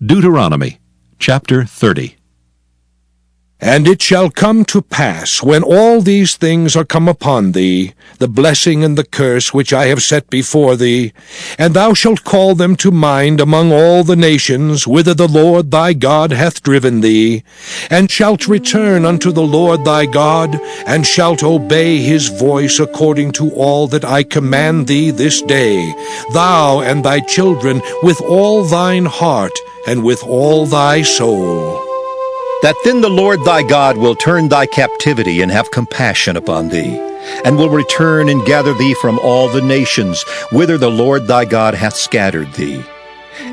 Deuteronomy chapter 30. And it shall come to pass, when all these things are come upon thee, the blessing and the curse which I have set before thee, and thou shalt call them to mind among all the nations, whither the Lord thy God hath driven thee, and shalt return unto the Lord thy God, and shalt obey his voice according to all that I command thee this day, thou and thy children, with all thine heart, and with all thy soul. That then the Lord thy God will turn thy captivity and have compassion upon thee, and will return and gather thee from all the nations, whither the Lord thy God hath scattered thee.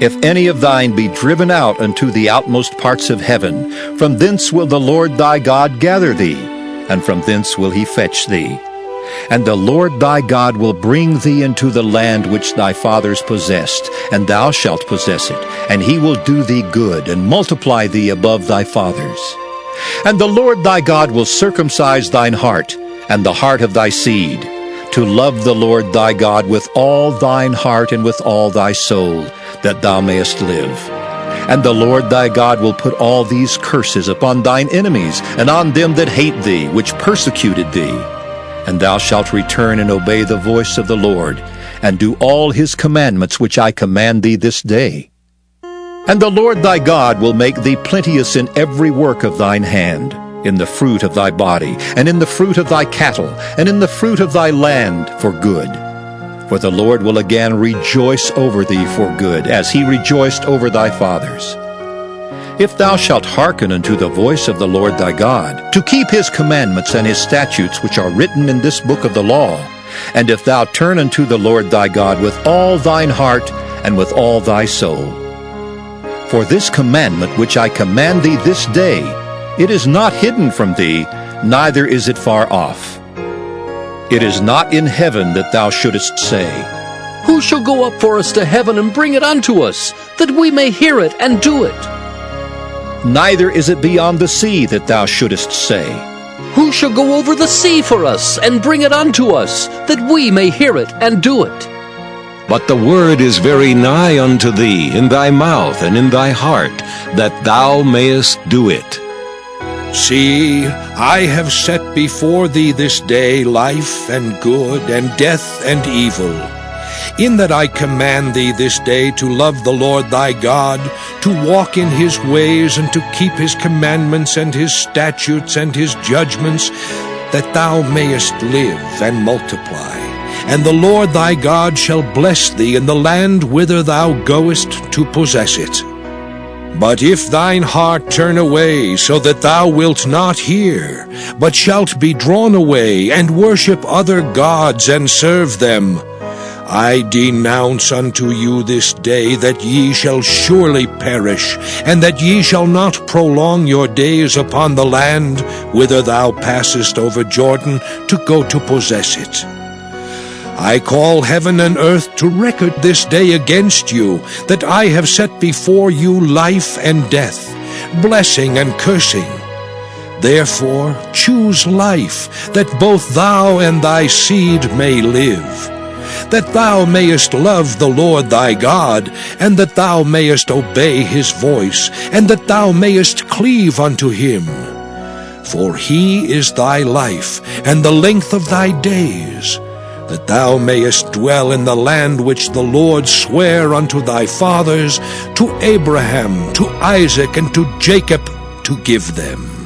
If any of thine be driven out unto the outmost parts of heaven, from thence will the Lord thy God gather thee, and from thence will he fetch thee. And the Lord thy God will bring thee into the land which thy fathers possessed, and thou shalt possess it, and he will do thee good, and multiply thee above thy fathers. And the Lord thy God will circumcise thine heart, and the heart of thy seed, to love the Lord thy God with all thine heart and with all thy soul, that thou mayest live. And the Lord thy God will put all these curses upon thine enemies, and on them that hate thee, which persecuted thee. And thou shalt return and obey the voice of the Lord, and do all his commandments which I command thee this day. And the Lord thy God will make thee plenteous in every work of thine hand, in the fruit of thy body, and in the fruit of thy cattle, and in the fruit of thy land for good. For the Lord will again rejoice over thee for good, as he rejoiced over thy fathers. If thou shalt hearken unto the voice of the Lord thy God, to keep his commandments and his statutes which are written in this book of the law, and if thou turn unto the Lord thy God with all thine heart and with all thy soul. For this commandment which I command thee this day, it is not hidden from thee, neither is it far off. It is not in heaven that thou shouldest say, Who shall go up for us to heaven and bring it unto us, that we may hear it and do it? Neither is it beyond the sea that thou shouldest say, Who shall go over the sea for us and bring it unto us, that we may hear it and do it? But the word is very nigh unto thee, in thy mouth and in thy heart, that thou mayest do it. See, I have set before thee this day life and good, and death and evil, in that I command thee this day to love the Lord thy God, to walk in his ways, and to keep his commandments and his statutes and his judgments, that thou mayest live and multiply. And the Lord thy God shall bless thee in the land whither thou goest to possess it. But if thine heart turn away, so that thou wilt not hear, but shalt be drawn away, and worship other gods, and serve them, I denounce unto you this day that ye shall surely perish, and that ye shall not prolong your days upon the land whither thou passest over Jordan to go to possess it. I call heaven and earth to record this day against you, that I have set before you life and death, blessing and cursing. Therefore choose life, that both thou and thy seed may live, that thou mayest love the Lord thy God, and that thou mayest obey his voice, and that thou mayest cleave unto him. For he is thy life, and the length of thy days, that thou mayest dwell in the land which the Lord sware unto thy fathers, to Abraham, to Isaac, and to Jacob, to give them.